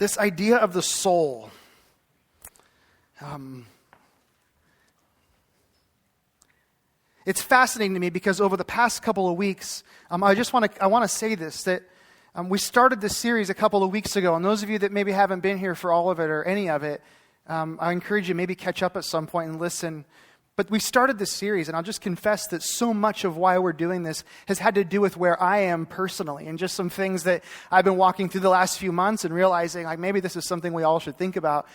This idea of the soul. It's fascinating to me because over the past couple of weeks, I want to say this, that we started this series a couple of weeks ago, and those of you that maybe haven't been here for all of it or any of it, I encourage you maybe catch up at some point and listen. But we started this series, and I'll just confess that so much of why we're doing this has had to do with where I am personally, and just some things that I've been walking through the last few months and realizing like maybe this is something we all should think about.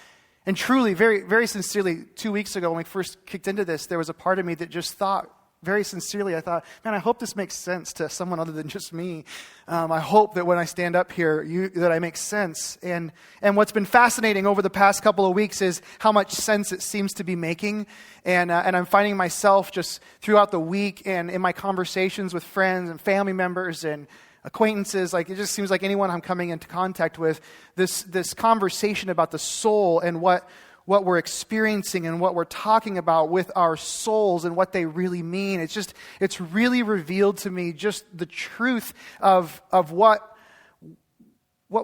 And truly, very, very sincerely, 2 weeks ago when we first kicked into this, there was a part of me that just thought, very sincerely, I thought, man, I hope this makes sense to someone other than just me. I hope that when I stand up here, that I make sense. And what's been fascinating over the past couple of weeks is how much sense it seems to be making. And I'm finding myself just throughout the week and in my conversations with friends and family members and acquaintances, like it just seems like anyone I'm coming into contact with, this conversation about the soul and what we're experiencing and what we're talking about with our souls and what they really mean. It's really revealed to me just the truth of what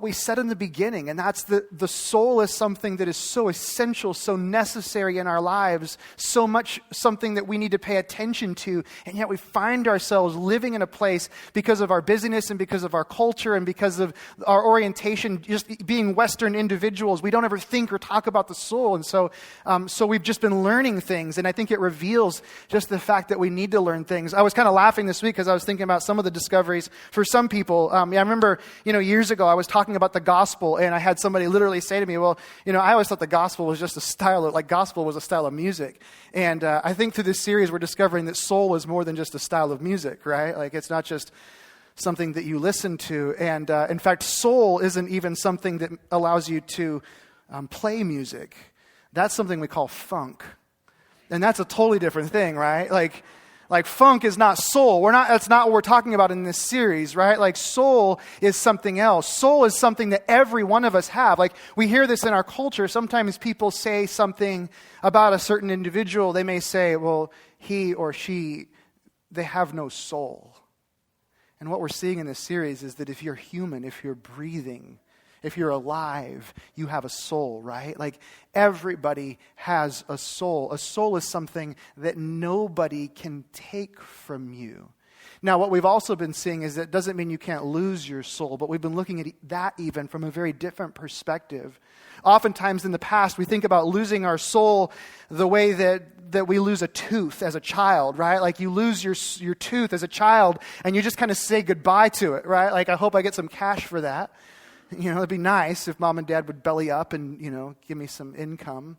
we said in the beginning, and that's the soul is something that is so essential, so necessary in our lives, so much something that we need to pay attention to, and yet we find ourselves living in a place because of our busyness and because of our culture and because of our orientation, just being Western individuals, we don't ever think or talk about the soul, and so we've just been learning things, and I think it reveals just the fact that we need to learn things. I was kind of laughing this week because I was thinking about some of the discoveries for some people. I remember, years ago I was talking about the gospel, and I had somebody literally say to me, well, I always thought the gospel was just a style of, gospel was a style of music. And I think through this series we're discovering that soul is more than just a style of music, right? Like it's not just something that you listen to. And in fact, soul isn't even something that allows you to play music. That's something we call funk. And that's a totally different thing, right? Like funk is not soul. That's not what we're talking about in this series, right? Like soul is something else. Soul is something that every one of us have. Like we hear this in our culture. Sometimes people say something about a certain individual. They may say, well, he or she, they have no soul. And what we're seeing in this series is that if you're human, if you're breathing, if you're alive, you have a soul, right? Like everybody has a soul. A soul is something that nobody can take from you. Now, what we've also been seeing is that it doesn't mean you can't lose your soul, but we've been looking at that even from a very different perspective. Oftentimes in the past, we think about losing our soul the way that we lose a tooth as a child, right? Like you lose your tooth as a child and you just kind of say goodbye to it, right? Like I hope I get some cash for that. It'd be nice if mom and dad would belly up and, give me some income.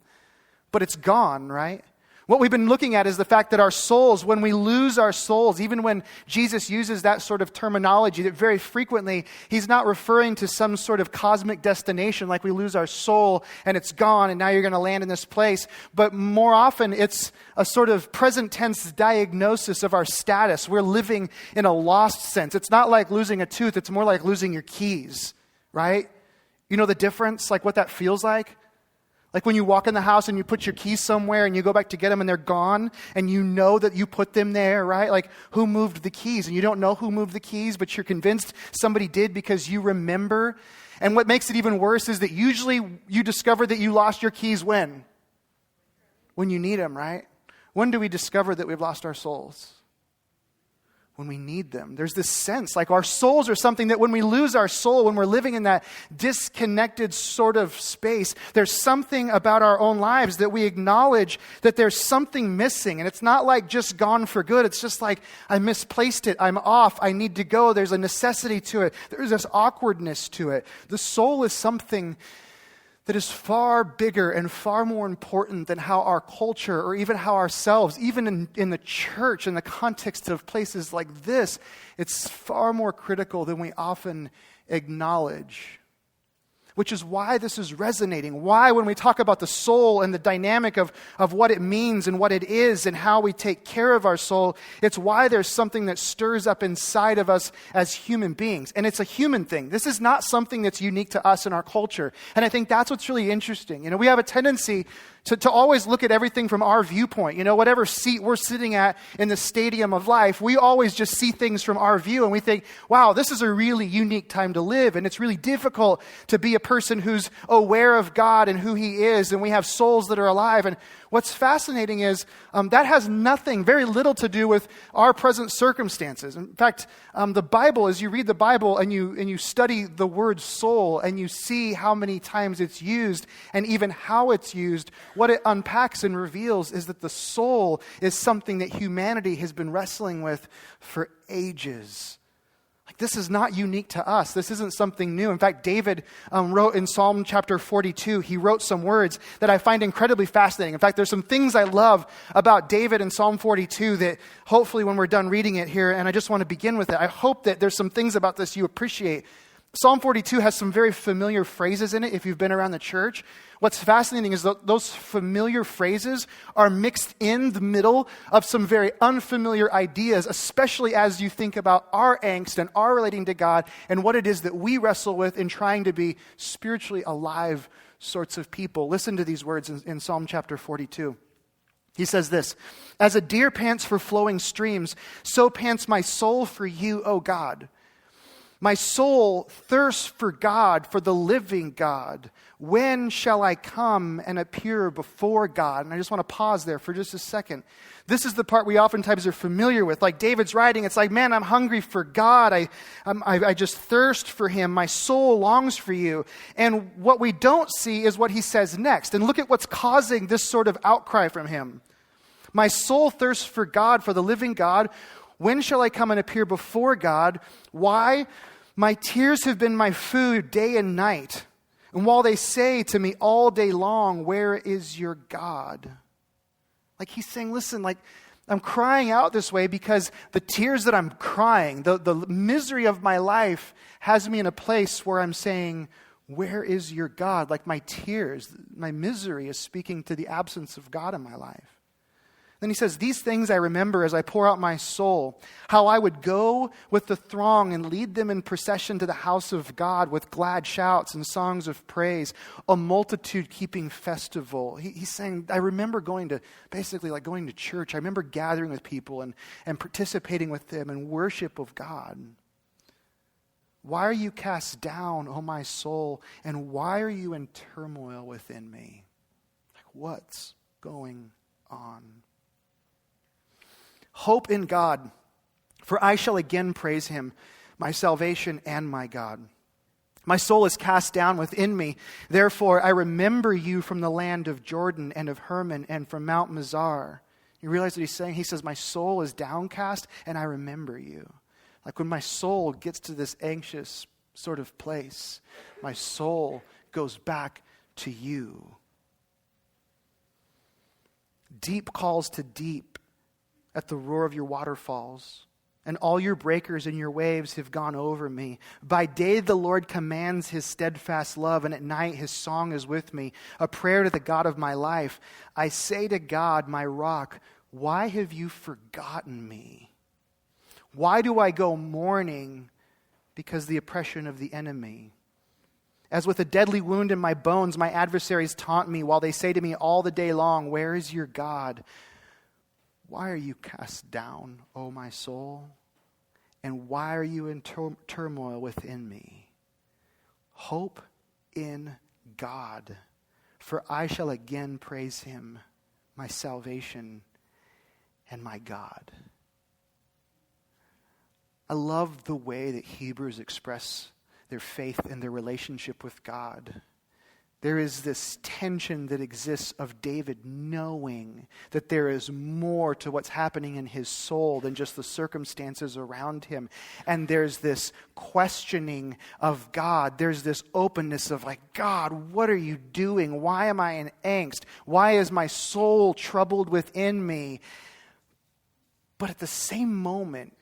But it's gone, right? What we've been looking at is the fact that our souls, when we lose our souls, even when Jesus uses that sort of terminology, that very frequently he's not referring to some sort of cosmic destination like we lose our soul and it's gone and now you're going to land in this place. But more often it's a sort of present tense diagnosis of our status. We're living in a lost sense. It's not like losing a tooth. It's more like losing your keys. Right? You know the difference? Like what that feels like? Like when you walk in the house and you put your keys somewhere and you go back to get them and they're gone and you know that you put them there, right? Like who moved the keys? And you don't know who moved the keys, but you're convinced somebody did because you remember. And what makes it even worse is that usually you discover that you lost your keys when? When you need them, right? When do we discover that we've lost our souls? When we need them. There's this sense, like our souls are something that when we lose our soul, when we're living in that disconnected sort of space, there's something about our own lives that we acknowledge that there's something missing. And it's not like just gone for good. It's just like, I misplaced it. I'm off. I need to go. There's a necessity to it. There's this awkwardness to it. The soul is something that is far bigger and far more important than how our culture or even how ourselves, even in the church, in the context of places like this, it's far more critical than we often acknowledge. Which is why this is resonating. Why when we talk about the soul and the dynamic of what it means and what it is and how we take care of our soul, it's why there's something that stirs up inside of us as human beings. And it's a human thing. This is not something that's unique to us in our culture. And I think that's what's really interesting. We have a tendency to always look at everything from our viewpoint. Whatever seat we're sitting at in the stadium of life, we always just see things from our view and we think, wow, this is a really unique time to live. And it's really difficult to be a person who's aware of God and who he is, and we have souls that are alive. And what's fascinating is that has nothing, very little to do with our present circumstances. In fact, the Bible, as you read the Bible and you study the word soul and you see how many times it's used and even how it's used, what it unpacks and reveals is that the soul is something that humanity has been wrestling with for ages. Like, this is not unique to us. This isn't something new. In fact, David wrote in Psalm chapter 42, he wrote some words that I find incredibly fascinating. In fact, there's some things I love about David in Psalm 42 that hopefully when we're done reading it here, and I just want to begin with it, I hope that there's some things about this you appreciate. Psalm 42 has some very familiar phrases in it if you've been around the church. What's fascinating is that those familiar phrases are mixed in the middle of some very unfamiliar ideas, especially as you think about our angst and our relating to God and what it is that we wrestle with in trying to be spiritually alive sorts of people. Listen to these words in Psalm chapter 42. He says this, "As a deer pants for flowing streams, so pants my soul for you, O God. My soul thirsts for God, for the living God. When shall I come and appear before God?" And I just want to pause there for just a second. This is the part we oftentimes are familiar with. Like David's writing, it's like, man, I'm hungry for God. I just thirst for him. My soul longs for you. And what we don't see is what he says next. And look at what's causing this sort of outcry from him. My soul thirsts for God, for the living God. When shall I come and appear before God? Why? My tears have been my food day and night. And while they say to me all day long, where is your God? Like he's saying, listen, like I'm crying out this way because the tears that I'm crying, the misery of my life has me in a place where I'm saying, where is your God? Like my tears, my misery is speaking to the absence of God in my life. Then he says, "These things I remember as I pour out my soul, how I would go with the throng and lead them in procession to the house of God with glad shouts and songs of praise, a multitude keeping festival." He's saying, I remember going to church. I remember gathering with people and participating with them in worship of God. "Why are you cast down, O my soul, and why are you in turmoil within me?" Like, what's going on? "Hope in God, for I shall again praise him, my salvation and my God. My soul is cast down within me. Therefore, I remember you from the land of Jordan and of Hermon and from Mount Mizar." You realize what he's saying? He says, my soul is downcast and I remember you. Like when my soul gets to this anxious sort of place, my soul goes back to you. Deep calls to deep at the roar of your waterfalls, and all your breakers and your waves have gone over me. By day the Lord commands his steadfast love, and at night his song is with me, a prayer to the God of my life. I say to God, my rock, why have you forgotten me? Why do I go mourning because the oppression of the enemy? As with a deadly wound in my bones, my adversaries taunt me while they say to me all the day long, where is your God? Why are you cast down, O my soul? And why are you in turmoil within me? Hope in God, for I shall again praise him, my salvation and my God. I love the way that Hebrews express their faith and their relationship with God. There is this tension that exists of David knowing that there is more to what's happening in his soul than just the circumstances around him. And there's this questioning of God. There's this openness of like, God, what are you doing? Why am I in angst? Why is my soul troubled within me? But at the same moment,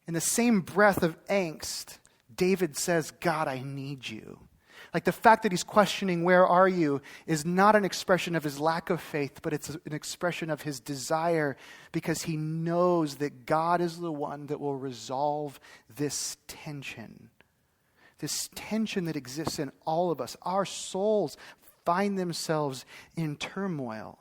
in the same breath of angst, David says, God, I need you. Like the fact that he's questioning, where are you, is not an expression of his lack of faith, but it's an expression of his desire because he knows that God is the one that will resolve this tension. This tension that exists in all of us. Our souls find themselves in turmoil.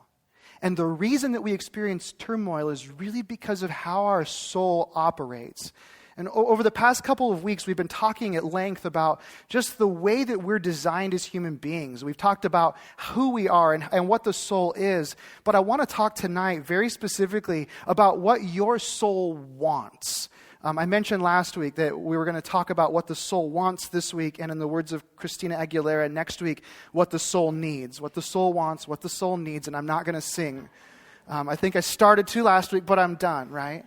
And the reason that we experience turmoil is really because of how our soul operates. And over the past couple of weeks, we've been talking at length about just the way that we're designed as human beings. We've talked about who we are and what the soul is. But I want to talk tonight very specifically about what your soul wants. I mentioned last week that we were going to talk about what the soul wants this week, and in the words of Christina Aguilera, next week, what the soul needs. What the soul wants, what the soul needs, and I'm not going to sing. I think I started to last week, but I'm done, right?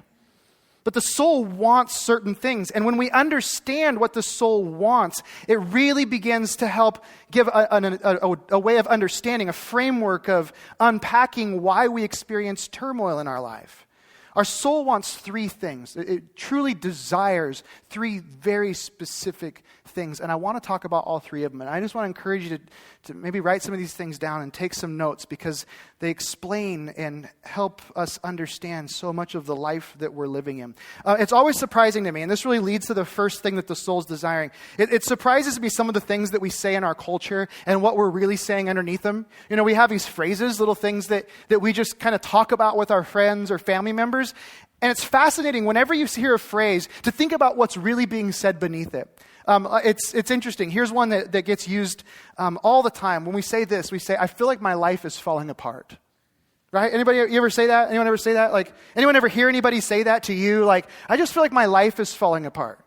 But the soul wants certain things. And when we understand what the soul wants, it really begins to help give a way of understanding, a framework of unpacking why we experience turmoil in our life. Our soul wants three things. It truly desires three very specific things. And I want to talk about all three of them. And I just want to encourage you to maybe write some of these things down and take some notes, because they explain and help us understand so much of the life that we're living in. It's always surprising to me, and this really leads to the first thing that the soul's desiring. It surprises me some of the things that we say in our culture and what we're really saying underneath them. You know, we have these phrases, little things that we just kind of talk about with our friends or family members. And it's fascinating whenever you hear a phrase to think about what's really being said beneath it. It's interesting. Here's one that gets used all the time. When we say this, we say, I feel like my life is falling apart. Right? Anybody, you ever say that? Anyone ever say that? Like, anyone ever hear anybody say that to you? Like, I just feel like my life is falling apart.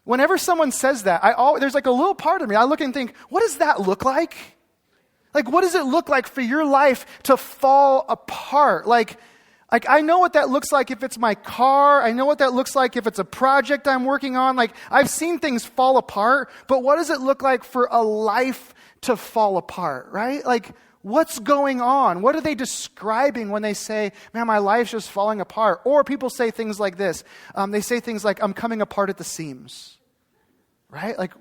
Whenever someone says that, there's like a little part of me, I look and think, what does that look like? Like, what does it look like for your life to fall apart? Like, I know what that looks like if it's my car. I know what that looks like if it's a project I'm working on. Like, I've seen things fall apart, but what does it look like for a life to fall apart, right? Like, what's going on? What are they describing when they say, man, my life's just falling apart? Or people say things like this. They say things like, I'm coming apart at the seams, right? Like,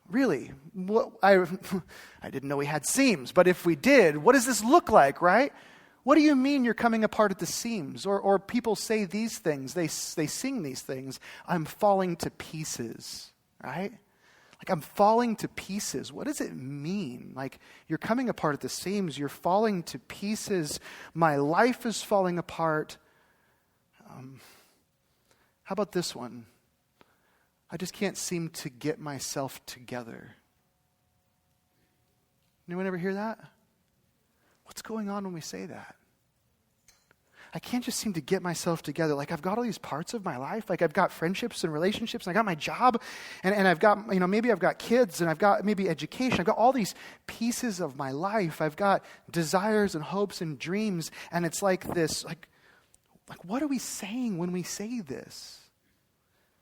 really? I didn't know we had seams, but if we did, what does this look like, right? What do you mean you're coming apart at the seams? Or people say these things, they sing these things. I'm falling to pieces, right? Like, I'm falling to pieces. What does it mean? Like, you're coming apart at the seams, you're falling to pieces. My life is falling apart. How about this one? I just can't seem to get myself together. Anyone ever hear that? What's going on when we say that? I can't just seem to get myself together. Like, I've got all these parts of my life. Like, I've got friendships and relationships, and I got my job, and I've got, maybe I've got kids, and I've got maybe education. I've got all these pieces of my life. I've got desires and hopes and dreams, and it's like this, like what are we saying when we say this?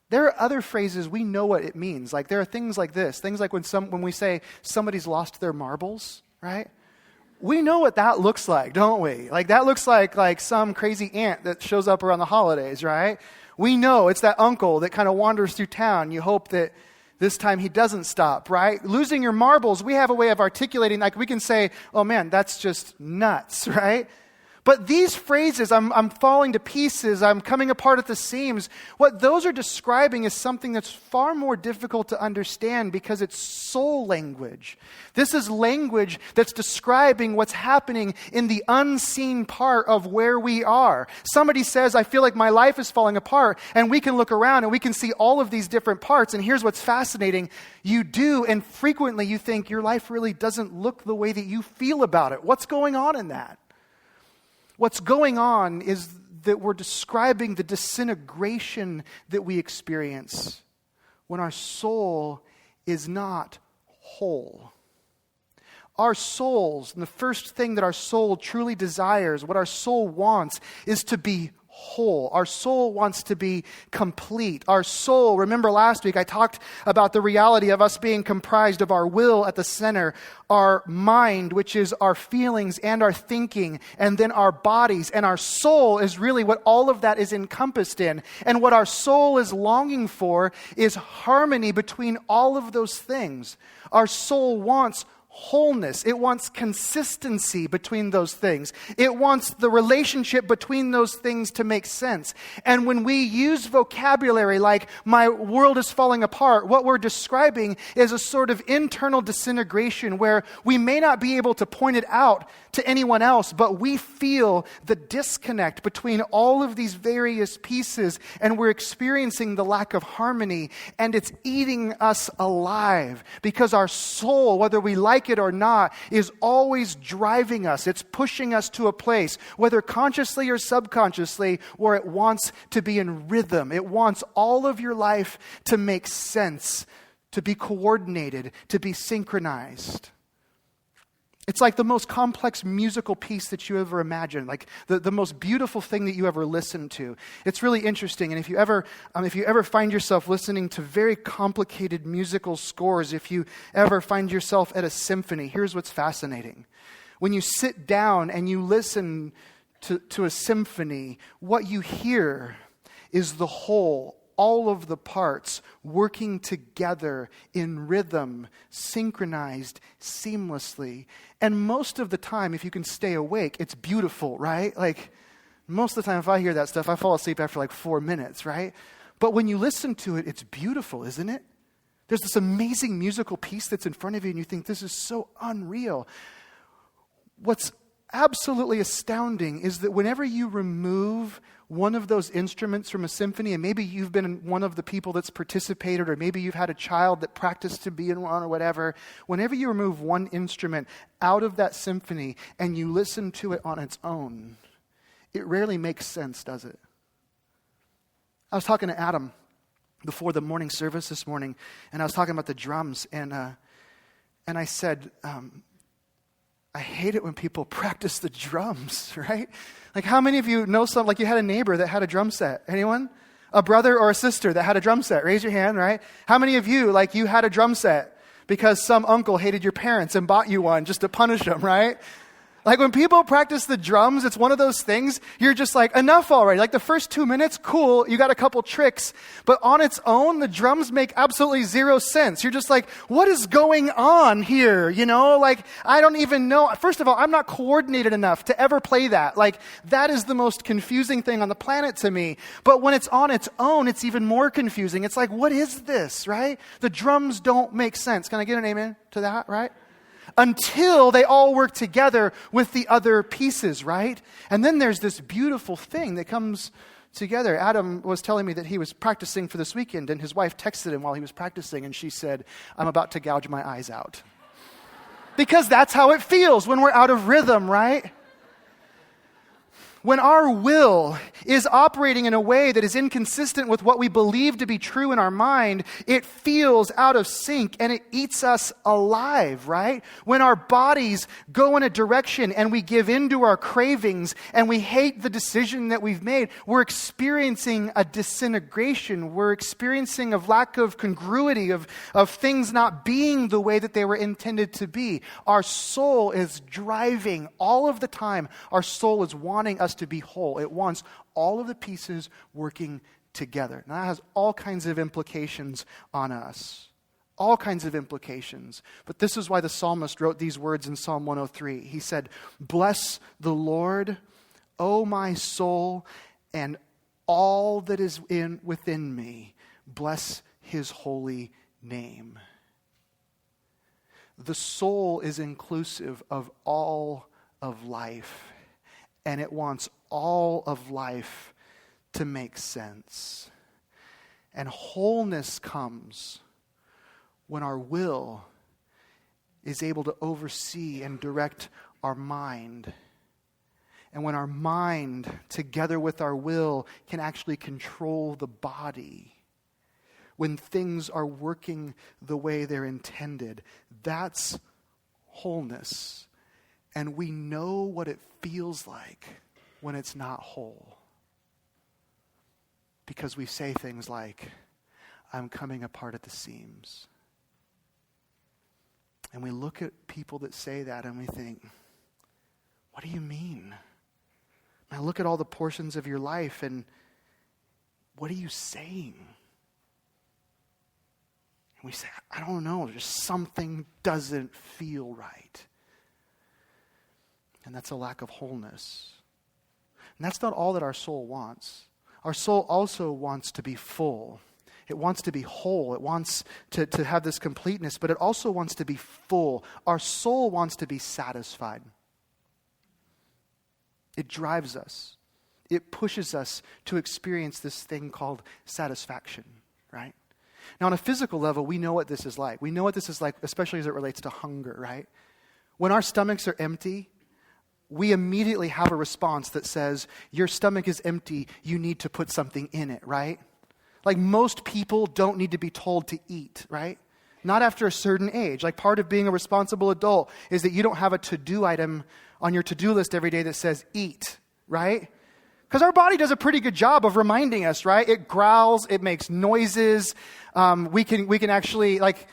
There are other phrases, we know what it means. Like, there are things like this, things like when we say somebody's lost their marbles, right? We know what that looks like, don't we? Like, that looks like some crazy aunt that shows up around the holidays, right? We know it's that uncle that kind of wanders through town. You hope that this time he doesn't stop, right? Losing your marbles, we have a way of articulating, like, we can say, oh man, that's just nuts, right? But these phrases, I'm falling to pieces, I'm coming apart at the seams, what those are describing is something that's far more difficult to understand because it's soul language. This is language that's describing what's happening in the unseen part of where we are. Somebody says, I feel like my life is falling apart, and we can look around and we can see all of these different parts, and here's what's fascinating. You do, and frequently you think your life really doesn't look the way that you feel about it. What's going on in that? What's going on is that we're describing the disintegration that we experience when our soul is not whole. Our souls, and the first thing that our soul truly desires, what our soul wants, is to be whole. Our soul wants to be complete. Our soul, remember last week I talked about the reality of us being comprised of our will at the center, our mind, which is our feelings and our thinking, and then our bodies. And our soul is really what all of that is encompassed in. And what our soul is longing for is harmony between all of those things. Our soul wants wholeness. It wants consistency between those things. It wants the relationship between those things to make sense. And when we use vocabulary like, my world is falling apart, what we're describing is a sort of internal disintegration where we may not be able to point it out to anyone else, but we feel the disconnect between all of these various pieces, and we're experiencing the lack of harmony, and it's eating us alive because our soul, whether we like it or not, is always driving us. It's pushing us to a place, whether consciously or subconsciously, where it wants to be in rhythm. It wants all of your life to make sense, to be coordinated, to be synchronized. It's like the most complex musical piece that you ever imagined, like the most beautiful thing that you ever listened to. It's really interesting, and if you ever find yourself listening to very complicated musical scores, if you ever find yourself at a symphony, here's what's fascinating. When you sit down and you listen to a symphony, what you hear is the whole, all of the parts working together in rhythm, synchronized, seamlessly. And most of the time, if you can stay awake, it's beautiful, right? Like, most of the time, if I hear that stuff, I fall asleep after like 4 minutes, right? But when you listen to it, it's beautiful, isn't it? There's this amazing musical piece that's in front of you, and you think, this is so unreal. What's absolutely astounding is that whenever you remove one of those instruments from a symphony, and maybe you've been one of the people that's participated, or maybe you've had a child that practiced to be in one or whatever, whenever you remove one instrument out of that symphony and you listen to it on its own, it rarely makes sense, does it? I was talking to Adam before the morning service this morning, and I was talking about the drums, and I said, I hate it when people practice the drums, right? Like, how many of you know like you had a neighbor that had a drum set? Anyone? A brother or a sister that had a drum set? Raise your hand, right? How many of you, like, you had a drum set because some uncle hated your parents and bought you one just to punish them, right? Like, when people practice the drums, it's one of those things, you're just like, enough already. Like, the first 2 minutes, cool, you got a couple tricks. But on its own, the drums make absolutely zero sense. You're just like, what is going on here? You know, like, I don't even know. First of all, I'm not coordinated enough to ever play that. Like, that is the most confusing thing on the planet to me. But when it's on its own, it's even more confusing. It's like, what is this, right? The drums don't make sense. Can I get an amen to that, right? Until they all work together with the other pieces, right? And then there's this beautiful thing that comes together. Adam was telling me that he was practicing for this weekend, and his wife texted him while he was practicing, and she said, I'm about to gouge my eyes out. Because that's how it feels when we're out of rhythm, right? When our will is operating in a way that is inconsistent with what we believe to be true in our mind, it feels out of sync and it eats us alive, right? When our bodies go in a direction and we give in to our cravings and we hate the decision that we've made, we're experiencing a disintegration. We're experiencing a lack of congruity, of things not being the way that they were intended to be. Our soul is driving all of the time. Our soul is wanting us to be whole. It wants all of the pieces working together. Now, that has all kinds of implications on us. All kinds of implications. But this is why the psalmist wrote these words in Psalm 103. He said, "Bless the Lord, O my soul, and all that is within me. Bless his holy name." The soul is inclusive of all of life. And it wants all of life to make sense. And wholeness comes when our will is able to oversee and direct our mind. And when our mind, together with our will, can actually control the body. When things are working the way they're intended. That's wholeness. And we know what it feels like when it's not whole. Because we say things like, I'm coming apart at the seams. And we look at people that say that and we think, what do you mean? And I look at all the portions of your life and what are you saying? And we say, I don't know, just something doesn't feel right. And that's a lack of wholeness. And that's not all that our soul wants. Our soul also wants to be full. It wants to be whole. It wants to have this completeness, but it also wants to be full. Our soul wants to be satisfied. It drives us. It pushes us to experience this thing called satisfaction, right? Now, on a physical level, we know what this is like. We know what this is like, especially as it relates to hunger, right? When our stomachs are empty, we immediately have a response that says, your stomach is empty, you need to put something in it, right? Like most people don't need to be told to eat, right? Not after a certain age. Like part of being a responsible adult is that you don't have a to-do item on your to-do list every day that says eat, right? Because our body does a pretty good job of reminding us, right? It growls, it makes noises. We can actually, like,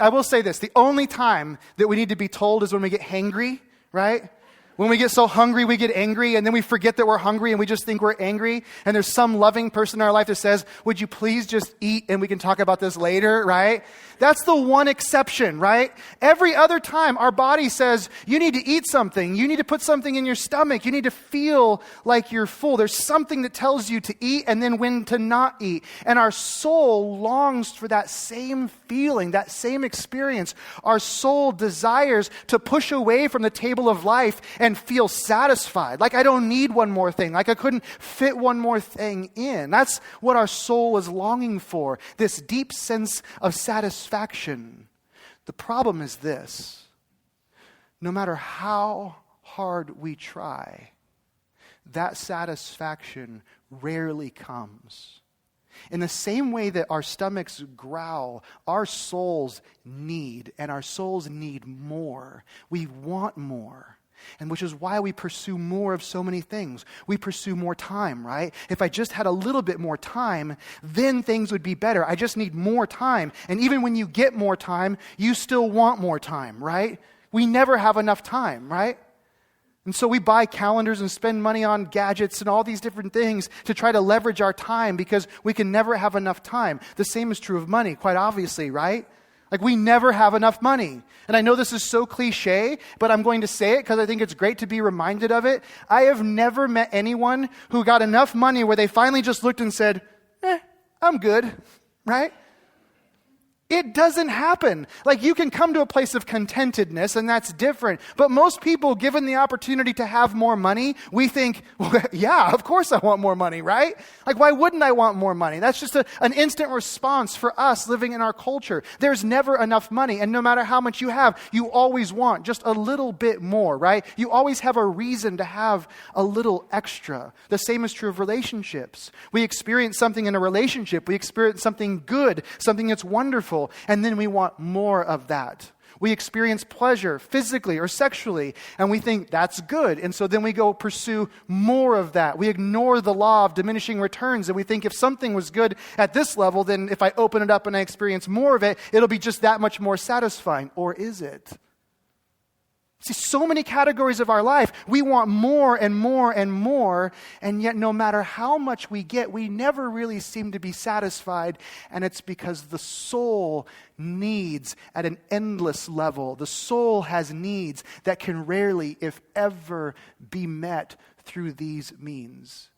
I will say this, the only time that we need to be told is when we get hangry, right? When we get so hungry, we get angry, and then we forget that we're hungry, and we just think we're angry, and there's some loving person in our life that says, would you please just eat, and we can talk about this later, right? That's the one exception, right? Every other time, our body says, you need to eat something, you need to put something in your stomach, you need to feel like you're full. There's something that tells you to eat, and then when to not eat. And our soul longs for that same feeling, that same experience. Our soul desires to push away from the table of life and feel satisfied. Like I don't need one more thing. Like I couldn't fit one more thing in. That's what our soul is longing for. This deep sense of satisfaction. The problem is this. No matter how hard we try, that satisfaction rarely comes. In the same way that our stomachs growl, our souls need, and our souls need more. We want more. And which is why we pursue more of so many things. We pursue more time, right? If I just had a little bit more time, then things would be better. I just need more time. And even when you get more time, you still want more time, right? We never have enough time, right? And so we buy calendars and spend money on gadgets and all these different things to try to leverage our time because we can never have enough time. The same is true of money, quite obviously, right? Like we never have enough money. And I know this is so cliche, but I'm going to say it because I think it's great to be reminded of it. I have never met anyone who got enough money where they finally just looked and said, I'm good, right? It doesn't happen. Like you can come to a place of contentedness and that's different. But most people, given the opportunity to have more money, we think, well, yeah, of course I want more money, right? Like why wouldn't I want more money? That's just an instant response for us living in our culture. There's never enough money. And no matter how much you have, you always want just a little bit more, right? You always have a reason to have a little extra. The same is true of relationships. We experience something in a relationship. We experience something good, something that's wonderful. And then we want more of that. We experience pleasure physically or sexually, and we think that's good. And so then we go pursue more of that. We ignore the law of diminishing returns, and we think if something was good at this level, then if I open it up and I experience more of it, it'll be just that much more satisfying. Or is it? See, so many categories of our life, we want more and more and more, and yet no matter how much we get, we never really seem to be satisfied, and it's because the soul needs at an endless level. The soul has needs that can rarely, if ever, be met through these means.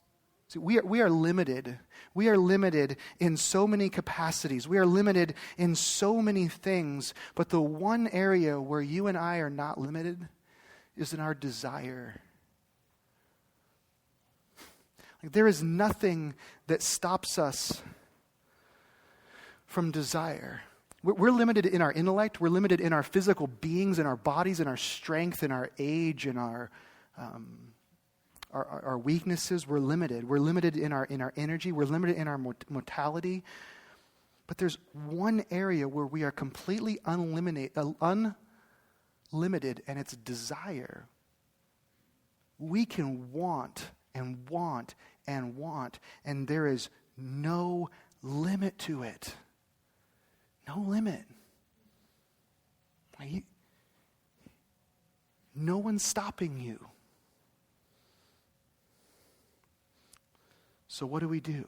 See, we are limited. We are limited in so many capacities. We are limited in so many things. But the one area where you and I are not limited is in our desire. Like, there is nothing that stops us from desire. We're limited in our intellect. We're limited in our physical beings, in our bodies, in our strength, in our age, in our weaknesses. We're limited. We're limited in our energy. We're limited in our mortality. But there's one area where we are completely unlimited, and it's desire. We can want and want and want, and there is no limit to it. No limit. No one's stopping you. So what do?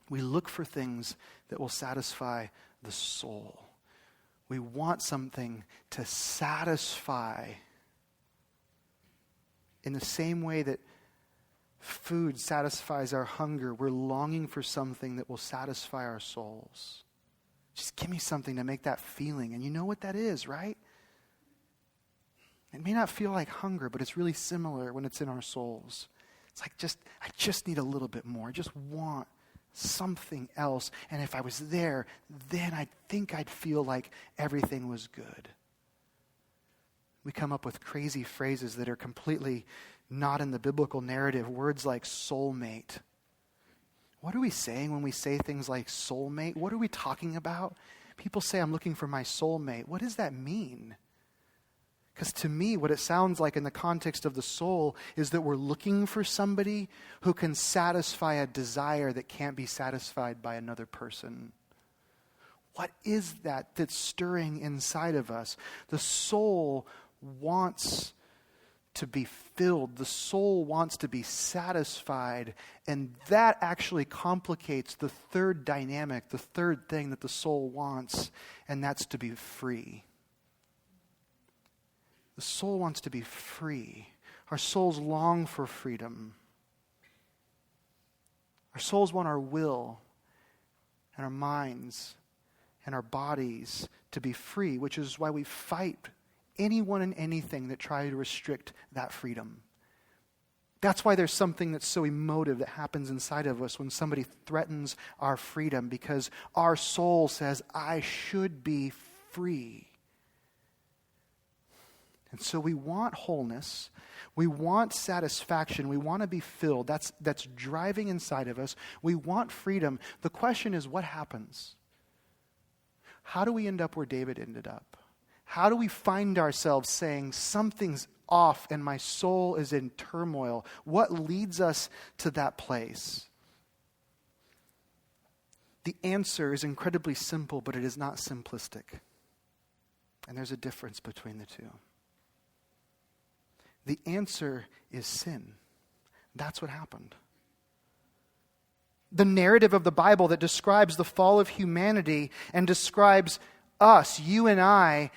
We look for things that will satisfy the soul. We want something to satisfy in the same way that food satisfies our hunger. We're longing for something that will satisfy our souls. Just give me something to make that feeling. And you know what that is, right? It may not feel like hunger, but it's really similar when it's in our souls. It's like I just need a little bit more. I just want something else. And if I was there, then I think I'd feel like everything was good. We come up with crazy phrases that are completely not in the biblical narrative. Words like soulmate. What are we saying when we say things like soulmate? What are we talking about? People say, I'm looking for my soulmate. What does that mean? Because to me, what it sounds like in the context of the soul is that we're looking for somebody who can satisfy a desire that can't be satisfied by another person. What is that that's stirring inside of us? The soul wants to be filled. The soul wants to be satisfied. And that actually complicates the third dynamic, the third thing that the soul wants, and that's to be free. The soul wants to be free. Our souls long for freedom. Our souls want our will and our minds and our bodies to be free, which is why we fight anyone and anything that try to restrict that freedom. That's why there's something that's so emotive that happens inside of us when somebody threatens our freedom, because our soul says, I should be free. And so we want wholeness, we want satisfaction, we want to be filled. That's driving inside of us. We want freedom. The question is, what happens? How do we end up where David ended up? How do we find ourselves saying, something's off and my soul is in turmoil? What leads us to that place? The answer is incredibly simple, but it is not simplistic. And there's a difference between the two. The answer is sin. That's what happened. The narrative of the Bible that describes the fall of humanity and describes us, you and I,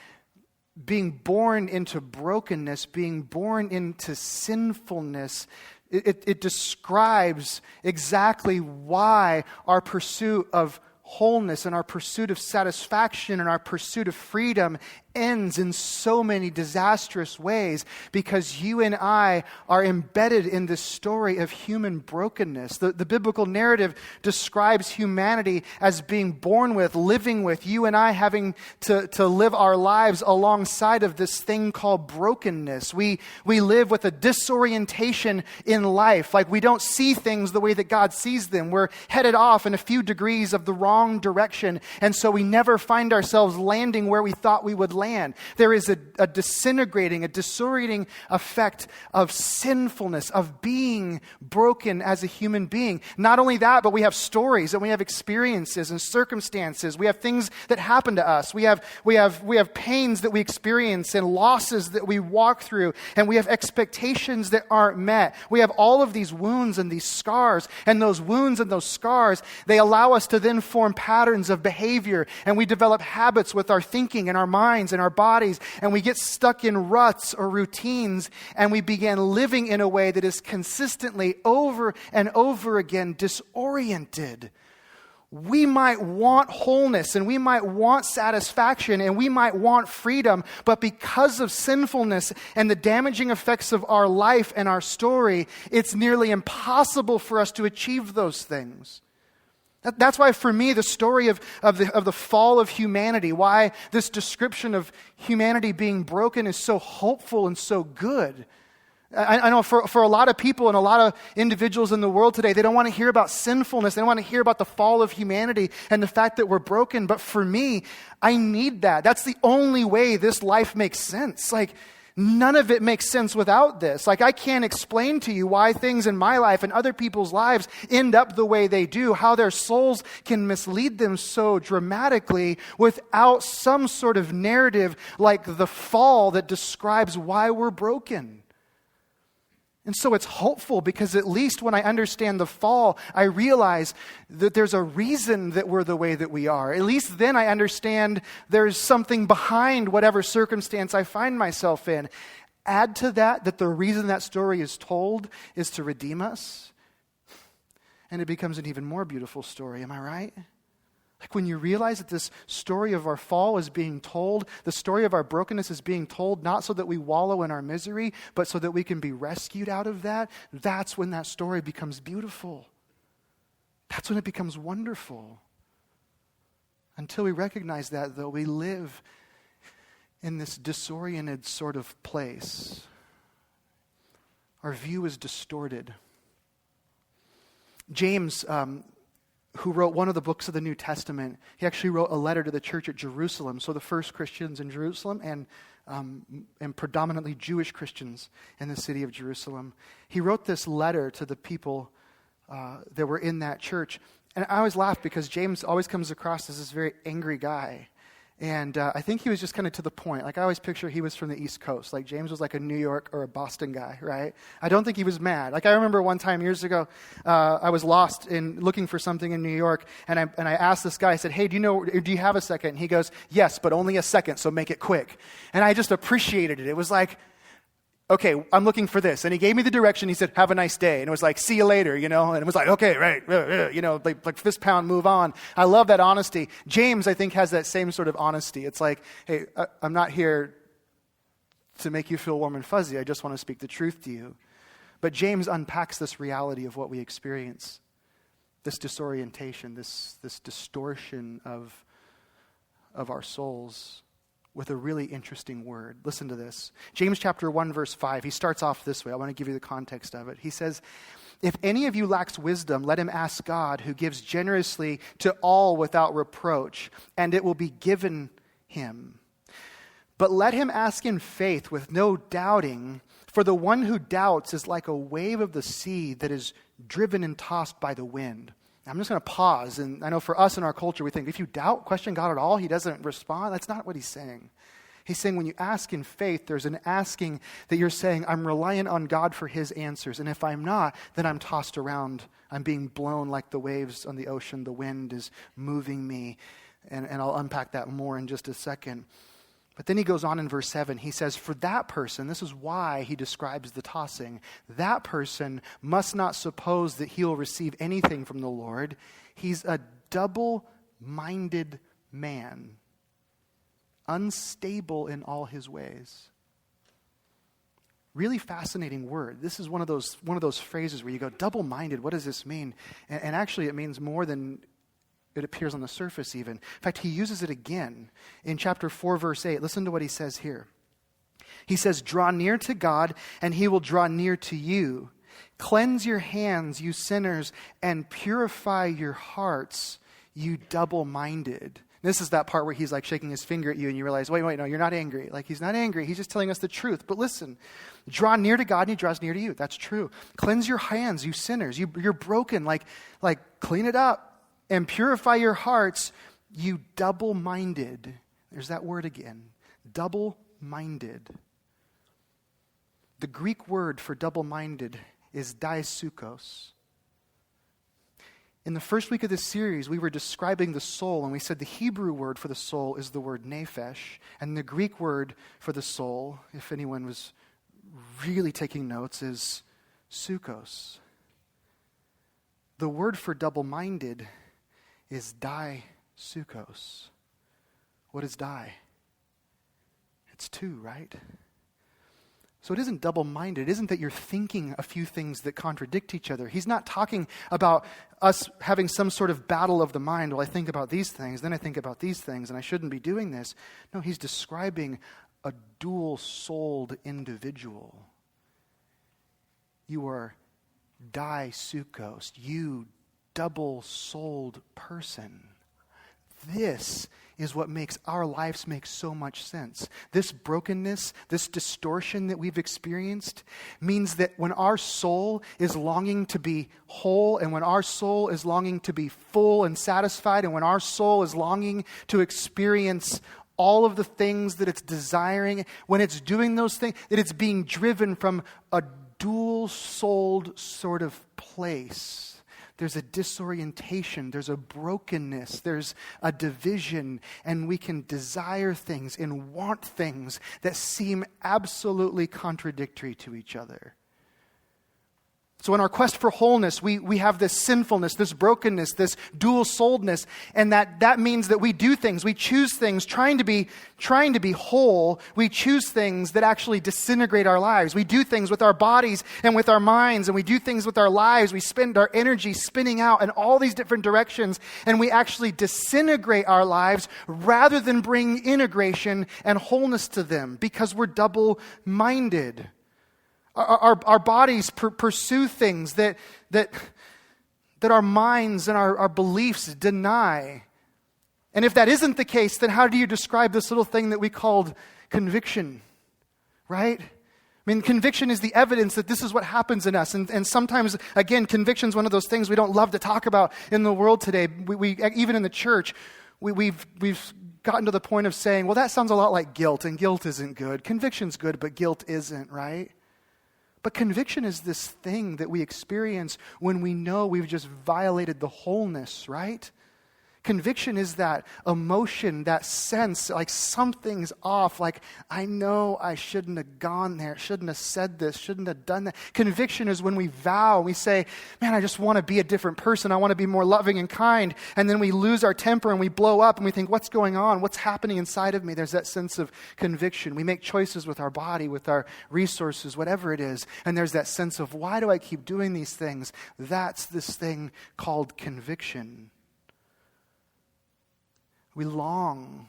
being born into brokenness, being born into sinfulness, it describes exactly why our pursuit of wholeness and our pursuit of satisfaction and our pursuit of freedom ends in so many disastrous ways, because you and I are embedded in this story of human brokenness. The biblical narrative describes humanity as being born with, living with, you and I having to live our lives alongside of this thing called brokenness. We live with a disorientation in life, like we don't see things the way that God sees them. We're headed off in a few degrees of the wrong direction, and so we never find ourselves landing where we thought we would land. There is a disintegrating, a disorienting effect of sinfulness, of being broken as a human being. Not only that, but we have stories and we have experiences and circumstances. We have things that happen to us. We have pains that we experience and losses that we walk through, and we have expectations that aren't met. We have all of these wounds and these scars, and those wounds and those scars, they allow us to then form patterns of behavior, and we develop habits with our thinking and our minds and our bodies, and we get stuck in ruts or routines, and we begin living in a way that is consistently over and over again disoriented. We might want wholeness, and we might want satisfaction, and we might want freedom, but because of sinfulness and the damaging effects of our life and our story, it's nearly impossible for us to achieve those things. That's why, for me, the story of the fall of humanity, why this description of humanity being broken is so hopeful and so good. I know for a lot of people and a lot of individuals in the world today, they don't want to hear about sinfulness. They don't want to hear about the fall of humanity and the fact that we're broken. But for me, I need that. That's the only way this life makes sense. Like, none of it makes sense without this. Like, I can't explain to you why things in my life and other people's lives end up the way they do, how their souls can mislead them so dramatically without some sort of narrative like the fall that describes why we're broken. And so it's hopeful because at least when I understand the fall, I realize that there's a reason that we're the way that we are. At least then I understand there's something behind whatever circumstance I find myself in. Add to that the reason that story is told is to redeem us, and it becomes an even more beautiful story. Am I right? Like when you realize that this story of our fall is being told, the story of our brokenness is being told, not so that we wallow in our misery, but so that we can be rescued out of that, that's when that story becomes beautiful. That's when it becomes wonderful. Until we recognize that, though, we live in this disoriented sort of place. Our view is distorted. James, who wrote one of the books of the New Testament, he actually wrote a letter to the church at Jerusalem. So the first Christians in Jerusalem and predominantly Jewish Christians in the city of Jerusalem. He wrote this letter to the people that were in that church. And I always laugh because James always comes across as this very angry guy. And I think he was just kind of to the point. Like I always picture he was from the East Coast. Like James was like a New York or a Boston guy, right? I don't think he was mad. Like I remember one time years ago, I was lost in looking for something in New York, and I asked this guy. I said, "Hey, do you have a second?" And he goes, "Yes, but only a second, so make it quick." And I just appreciated it. It was like, okay, I'm looking for this. And he gave me the direction. He said, "Have a nice day." And it was like, "See you later," And it was like, okay, right, like fist pound, move on. I love that honesty. James, I think, has that same sort of honesty. It's like, hey, I'm not here to make you feel warm and fuzzy. I just want to speak the truth to you. But James unpacks this reality of what we experience, this disorientation, this distortion of our souls, with a really interesting word. Listen to this. James chapter 1, verse 5, he starts off this way. I want to give you the context of it. He says, "If any of you lacks wisdom, let him ask God, who gives generously to all without reproach, and it will be given him. But let him ask in faith with no doubting, for the one who doubts is like a wave of the sea that is driven and tossed by the wind." I'm just going to pause, and I know for us in our culture, we think, if you doubt, question God at all, he doesn't respond. That's not what he's saying. He's saying when you ask in faith, there's an asking that you're saying, I'm reliant on God for his answers, and if I'm not, then I'm tossed around. I'm being blown like the waves on the ocean. The wind is moving me, and I'll unpack that more in just a second. But then he goes on in verse 7, he says, for that person, this is why he describes the tossing, that person must not suppose that he'll receive anything from the Lord. He's a double-minded man, unstable in all his ways. Really fascinating word. This is one of those phrases where you go, double-minded, what does this mean? And actually it means more than it appears on the surface even. In fact, he uses it again in chapter 4, verse 8. Listen to what he says here. He says, draw near to God, and he will draw near to you. Cleanse your hands, you sinners, and purify your hearts, you double-minded. This is that part where he's like shaking his finger at you, and you realize, wait, no, you're not angry. Like, he's not angry. He's just telling us the truth. But listen, draw near to God, and he draws near to you. That's true. Cleanse your hands, you sinners. You're broken. Like clean it up. And purify your hearts, you double-minded. There's that word again. Double-minded. The Greek word for double-minded is daisukos. In the first week of this series, we were describing the soul, and we said the Hebrew word for the soul is the word nephesh, and the Greek word for the soul, if anyone was really taking notes, is sukos. The word for double-minded is daisukos. What is dai? It's two, right? So it isn't double-minded. It isn't that you're thinking a few things that contradict each other. He's not talking about us having some sort of battle of the mind. Well, I think about these things, then I think about these things, and I shouldn't be doing this. No, he's describing a dual-souled individual. You are daisukos. You double-souled person. This is what makes our lives make so much sense. This brokenness, this distortion that we've experienced means that when our soul is longing to be whole, and when our soul is longing to be full and satisfied, and when our soul is longing to experience all of the things that it's desiring, when it's doing those things, that it's being driven from a dual-souled sort of place. There's a disorientation, there's a brokenness, there's a division, and we can desire things and want things that seem absolutely contradictory to each other. So in our quest for wholeness, we have this sinfulness, this brokenness, this dual-souledness, and that means that we do things, we choose things trying to be whole. We choose things that actually disintegrate our lives. We do things with our bodies and with our minds, and we do things with our lives. We spend our energy spinning out in all these different directions, and we actually disintegrate our lives rather than bring integration and wholeness to them because we're double-minded. Our bodies pursue things that our minds and our beliefs deny. And if that isn't the case, then how do you describe this little thing that we called conviction, right? I mean, conviction is the evidence that this is what happens in us. And sometimes, again, conviction is one of those things we don't love to talk about in the world today. We even in the church, we've gotten to the point of saying, well, that sounds a lot like guilt, and guilt isn't good. Conviction's good, but guilt isn't, right? But conviction is this thing that we experience when we know we've just violated the wholeness, right? Conviction is that emotion, that sense, like something's off, like I know I shouldn't have gone there, shouldn't have said this, shouldn't have done that. Conviction is when we vow, we say, man, I just want to be a different person, I want to be more loving and kind, and then we lose our temper and we blow up and we think, what's going on? What's happening inside of me? There's that sense of conviction. We make choices with our body, with our resources, whatever it is, and there's that sense of, why do I keep doing these things? That's this thing called conviction. We long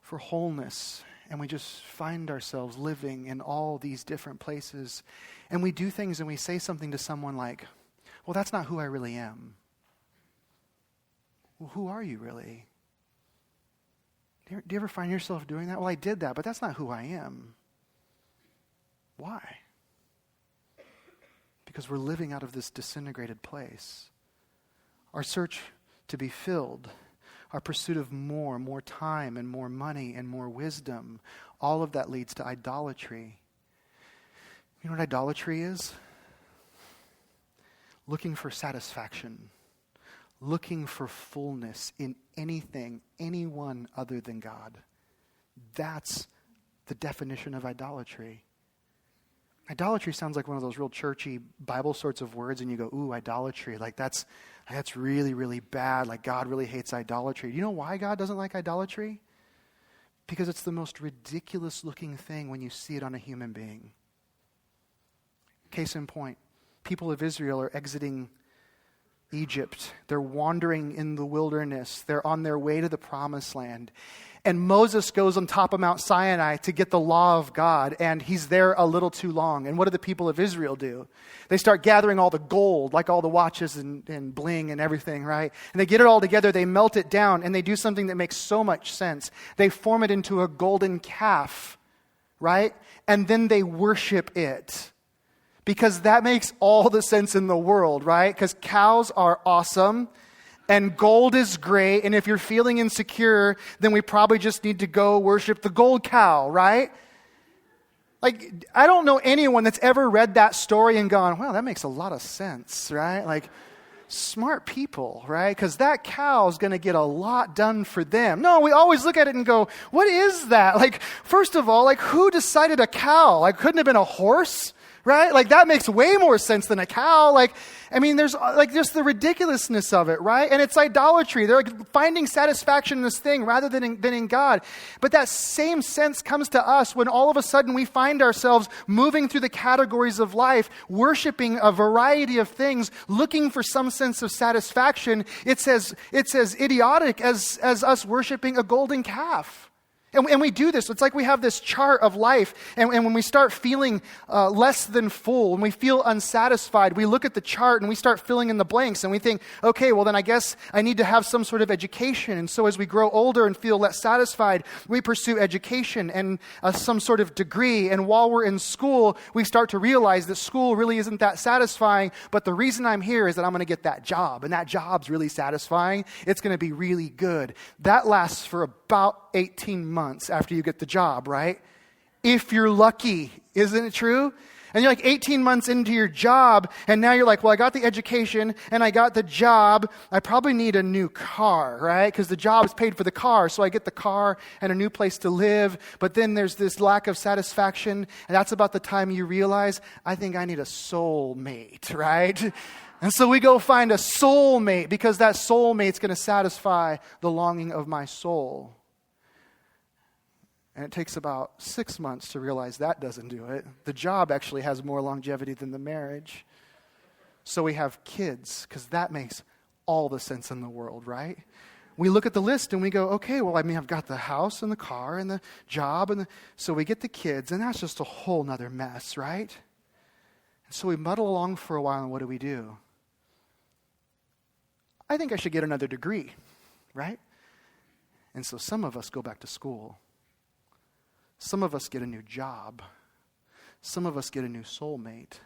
for wholeness, and we just find ourselves living in all these different places. And we do things and we say something to someone like, well, that's not who I really am. Well, who are you really? Do you ever find yourself doing that? Well, I did that, but that's not who I am. Why? Because we're living out of this disintegrated place. Our search to be filled, our pursuit of more time and more money and more wisdom, all of that leads to idolatry. You know what idolatry is? Looking for satisfaction, looking for fullness in anything, anyone other than God. That's the definition of idolatry. Idolatry sounds like one of those real churchy Bible sorts of words, and you go, ooh, idolatry, like that's really, really bad, like God really hates idolatry. Do you know why God doesn't like idolatry? Because it's the most ridiculous looking thing when you see it on a human being. Case in point, people of Israel are exiting Egypt. They're wandering in the wilderness. They're on their way to the promised land. And Moses goes on top of Mount Sinai to get the law of God, and he's there a little too long. And what do the people of Israel do? They start gathering all the gold, like all the watches and bling and everything, right? And they get it all together, they melt it down, and they do something that makes so much sense. They form it into a golden calf, right? And then they worship it. Because that makes all the sense in the world, right? Because cows are awesome. And gold is great, and if you're feeling insecure, then we probably just need to go worship the gold cow, right? Like, I don't know anyone that's ever read that story and gone, well, that makes a lot of sense, right? Like, smart people, right? Because that cow is going to get a lot done for them. No, we always look at it and go, what is that? Like, first of all, like, who decided a cow? Like, couldn't it have been a horse? Right? Like, that makes way more sense than a cow. Like, I mean, there's like just the ridiculousness of it, right? And it's idolatry. They're like finding satisfaction in this thing rather than in God. But that same sense comes to us when all of a sudden we find ourselves moving through the categories of life, worshiping a variety of things, looking for some sense of satisfaction. It's as idiotic as us worshiping a golden calf. And we do this. It's like we have this chart of life. And when we start feeling less than full, when we feel unsatisfied, we look at the chart and we start filling in the blanks. And we think, okay, well then I guess I need to have some sort of education. And so as we grow older and feel less satisfied, we pursue education and some sort of degree. And while we're in school, we start to realize that school really isn't that satisfying. But the reason I'm here is that I'm going to get that job. And that job's really satisfying. It's going to be really good. That lasts for about 18 months after you get the job, right? If you're lucky, isn't it true? And you're like 18 months into your job, and now you're like, well, I got the education, and I got the job. I probably need a new car, right? Because the job is paid for the car, so I get the car and a new place to live. But then there's this lack of satisfaction, and that's about the time you realize, I think I need a soulmate, right? And so we go find a soulmate, because that soulmate's going to satisfy the longing of my soul. And it takes about 6 months to realize that doesn't do it. The job actually has more longevity than the marriage. So we have kids, because that makes all the sense in the world, right? We look at the list and we go, okay, well, I've got the house and the car and the job. So we get the kids, and that's just a whole nother mess, right? And so we muddle along for a while, and what do? I think I should get another degree, right? And so some of us go back to school. Some of us get a new job. Some of us get a new soulmate.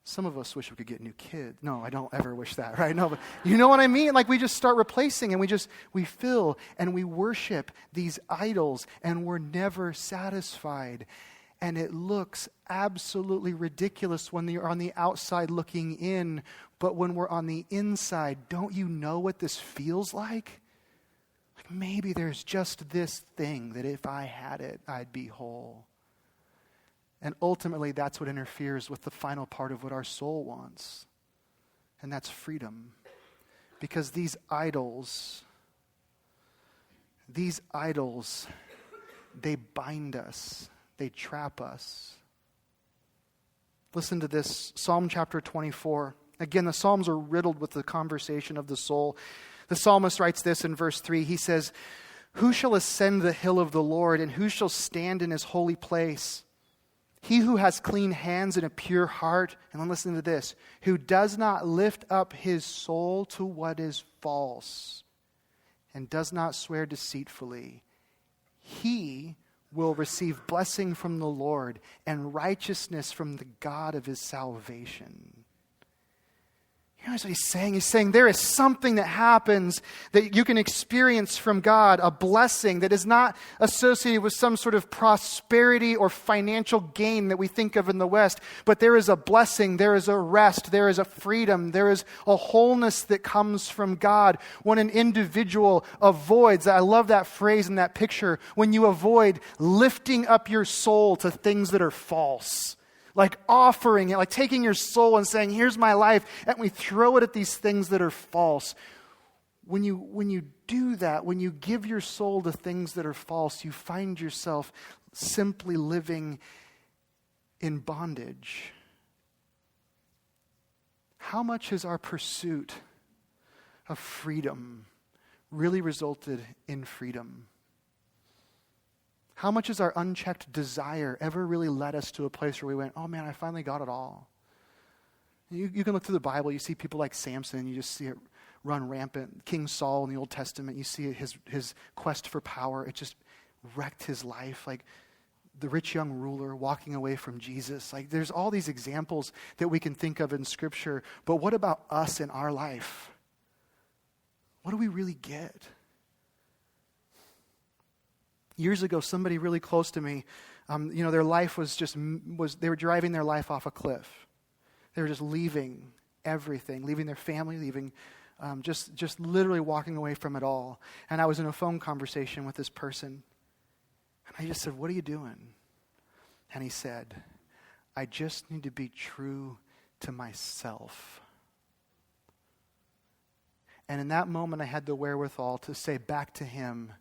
Some of us wish we could get new kids. No, I don't ever wish that, right? No, but you know what I mean? Like we just start replacing, and we fill and we worship these idols, and we're never satisfied. And it looks absolutely ridiculous when you're on the outside looking in, but when we're on the inside, don't you know what this feels like? Maybe there's just this thing that if I had it, I'd be whole. And ultimately, that's what interferes with the final part of what our soul wants. And that's freedom. Because these idols, they bind us. They trap us. Listen to this, Psalm chapter 24. Again, the Psalms are riddled with the conversation of the soul. The psalmist writes this in verse 3. He says, "Who shall ascend the hill of the Lord, and who shall stand in his holy place? He who has clean hands and a pure heart," and then listen to this, "who does not lift up his soul to what is false, and does not swear deceitfully. He will receive blessing from the Lord and righteousness from the God of his salvation." You know what he's saying? He's saying there is something that happens that you can experience from God, a blessing that is not associated with some sort of prosperity or financial gain that we think of in the West, but there is a blessing, there is a rest, there is a freedom, there is a wholeness that comes from God. When an individual avoids, I love that phrase and that picture, when you avoid lifting up your soul to things that are false. Like offering it, like taking your soul and saying, here's my life, and we throw it at these things that are false. When you do that, when you give your soul to things that are false, you find yourself simply living in bondage. How much has our pursuit of freedom really resulted in freedom? How much has our unchecked desire ever really led us to a place where we went, oh man, I finally got it all? You can look through the Bible, you see people like Samson, and you just see it run rampant. King Saul in the Old Testament, you see his quest for power, it just wrecked his life. Like the rich young ruler walking away from Jesus. Like there's all these examples that we can think of in Scripture, but what about us in our life? What do we really get? Years ago, somebody really close to me, their life they were driving their life off a cliff. They were just leaving everything, leaving their family, leaving, just literally walking away from it all. And I was in a phone conversation with this person. And I just said, what are you doing? And he said, I just need to be true to myself. And in that moment, I had the wherewithal to say back to him,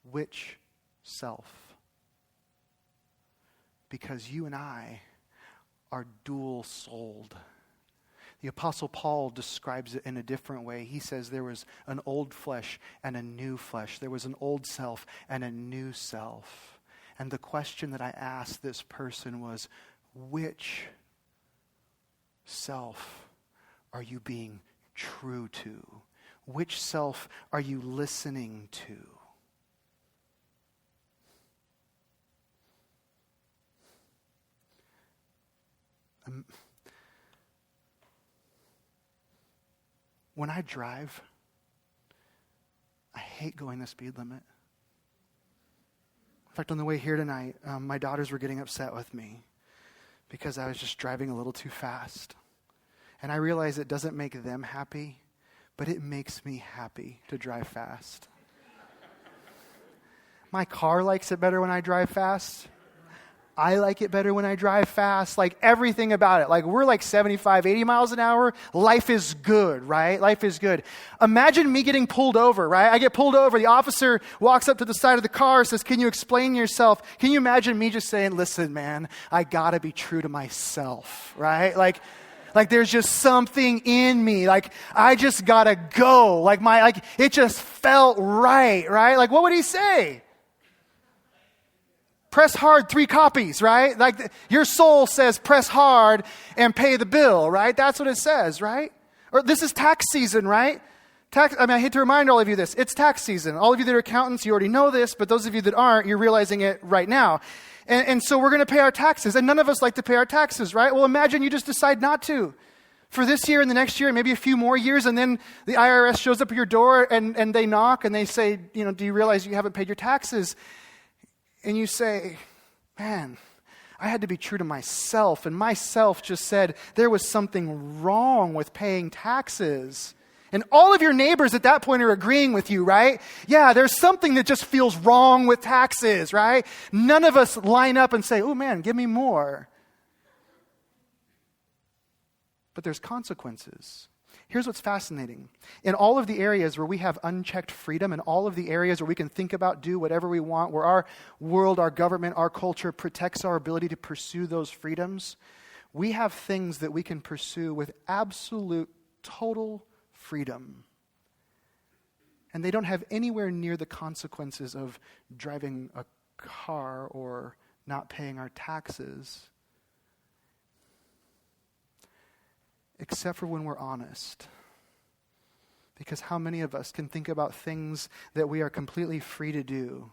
which self? Because you and I are dual-souled. The Apostle Paul describes it in a different way. He says there was an old flesh and a new flesh. There was an old self and a new self. And the question that I asked this person was, which self are you being true to? Which self are you listening to? When I drive, I hate going the speed limit. In fact, on the way here tonight, my daughters were getting upset with me. because I was just driving a little too fast. And I realize it doesn't make them happy, but it makes me happy to drive fast. My car likes it better when I drive fast. I like it better when I drive fast. Like everything about it. Like we're like 75, 80 miles an hour. Life is good, right? Life is good. Imagine me getting pulled over, right? I get pulled over. The officer walks up to the side of the car, says, "Can you explain yourself?" Can you imagine me just saying, "Listen, man, I gotta be true to myself," right? Like there's just something in me. Like I just gotta go. Like it just felt right? Like what would he say? Press hard, 3 copies, right? Like your soul says press hard and pay the bill, right? That's what it says, right? Or this is tax season, right? I hate to remind all of you this. It's tax season. All of you that are accountants, you already know this, but those of you that aren't, you're realizing it right now. And so we're going to pay our taxes. And none of us like to pay our taxes, right? Well, imagine you just decide not to. For this year and the next year, maybe a few more years, and then the IRS shows up at your door and they knock and they say, do you realize you haven't paid your taxes? And you say, man, I had to be true to myself. And myself just said there was something wrong with paying taxes. And all of your neighbors at that point are agreeing with you, right? Yeah, there's something that just feels wrong with taxes, right? None of us line up and say, oh man, give me more. But there's consequences. Here's what's fascinating. In all of the areas where we have unchecked freedom, in all of the areas where we can think about, do whatever we want, where our world, our government, our culture protects our ability to pursue those freedoms, we have things that we can pursue with absolute, total freedom. And they don't have anywhere near the consequences of driving a car or not paying our taxes. Except for when we're honest. Because how many of us can think about things that we are completely free to do,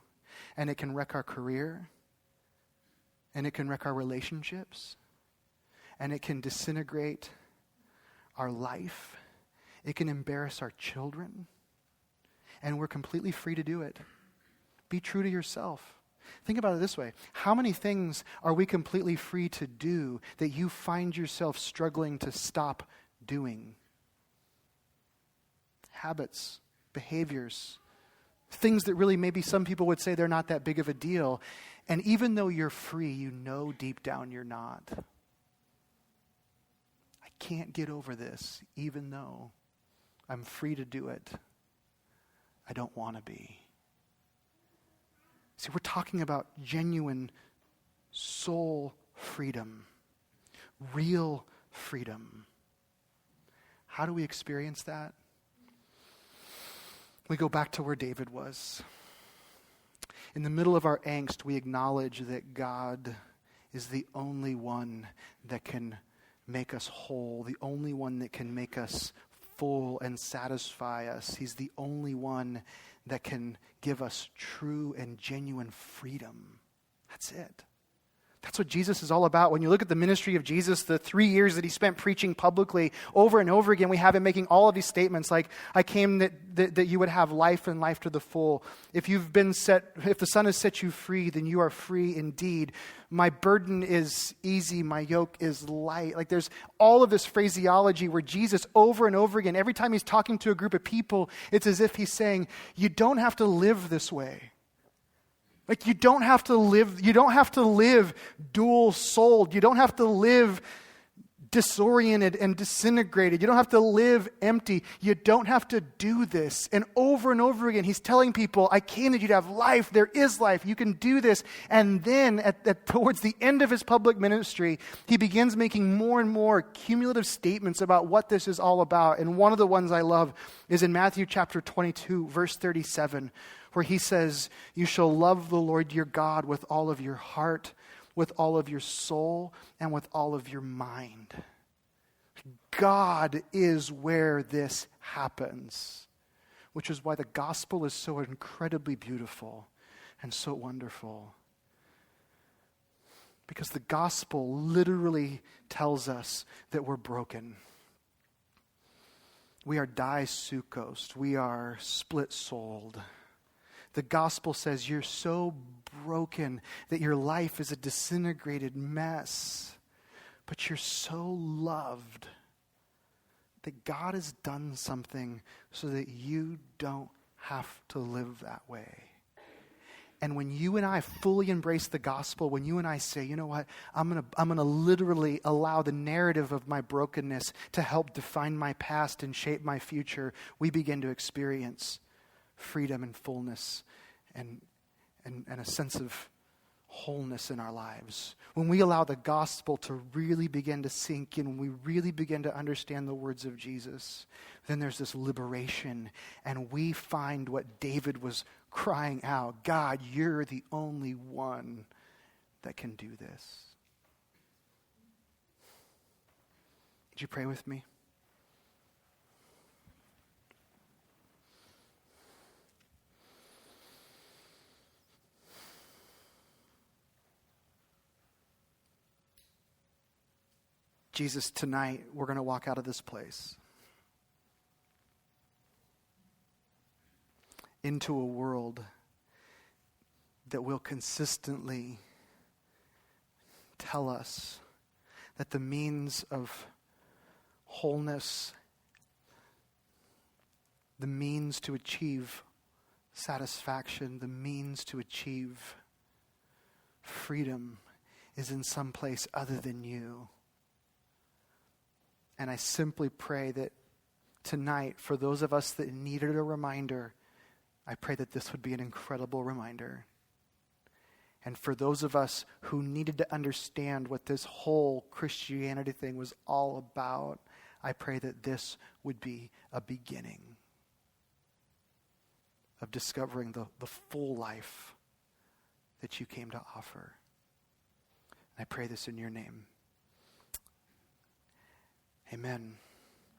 and it can wreck our career, and it can wreck our relationships, and it can disintegrate our life, it can embarrass our children, and we're completely free to do it. Be true to yourself. Think about it this way. How many things are we completely free to do that you find yourself struggling to stop doing? Habits, behaviors, things that really maybe some people would say they're not that big of a deal. And even though you're free, you know deep down you're not. I can't get over this, even though I'm free to do it. I don't want to be. See, we're talking about genuine soul freedom, real freedom. How do we experience that? We go back to where David was. In the middle of our angst, we acknowledge that God is the only one that can make us whole, the only one that can make us full and satisfy us. He's the only one that can give us true and genuine freedom. That's it. That's what Jesus is all about. When you look at the ministry of Jesus, the 3 years that he spent preaching publicly, over and over again, we have him making all of these statements like, I came that you would have life and life to the full. If the Son has set you free, then you are free indeed. My burden is easy, my yoke is light. Like there's all of this phraseology where Jesus over and over again, every time he's talking to a group of people, it's as if he's saying, you don't have to live this way. Like you don't have to live dual-souled. You don't have to live disoriented and disintegrated. You don't have to live empty. You don't have to do this. And over again, he's telling people, I came that you'd have life. There is life. You can do this. And then towards the end of his public ministry, he begins making more and more cumulative statements about what this is all about. And one of the ones I love is in Matthew chapter 22, verse 37, where he says, you shall love the Lord your God with all of your heart, with all of your soul, and with all of your mind. God is where this happens, which is why the gospel is so incredibly beautiful and so wonderful. Because the gospel literally tells us that we're broken. We are daisukost. We are split-souled. The gospel says you're so broken that your life is a disintegrated mess. but you're so loved that God has done something so that you don't have to live that way. And when you and I fully embrace the gospel, when you and I say, you know what, I'm gonna literally allow the narrative of my brokenness to help define my past and shape my future, we begin to experience freedom and fullness and a sense of wholeness in our lives. When we allow the gospel to really begin to sink in, when we really begin to understand the words of Jesus, then there's this liberation, and we find what David was crying out, God, you're the only one that can do this. Would you pray with me? Jesus, tonight we're going to walk out of this place into a world that will consistently tell us that the means of wholeness, the means to achieve satisfaction, the means to achieve freedom is in some place other than you. And I simply pray that tonight, for those of us that needed a reminder, I pray that this would be an incredible reminder. And for those of us who needed to understand what this whole Christianity thing was all about, I pray that this would be a beginning of discovering the full life that you came to offer. And I pray this in your name. Amen.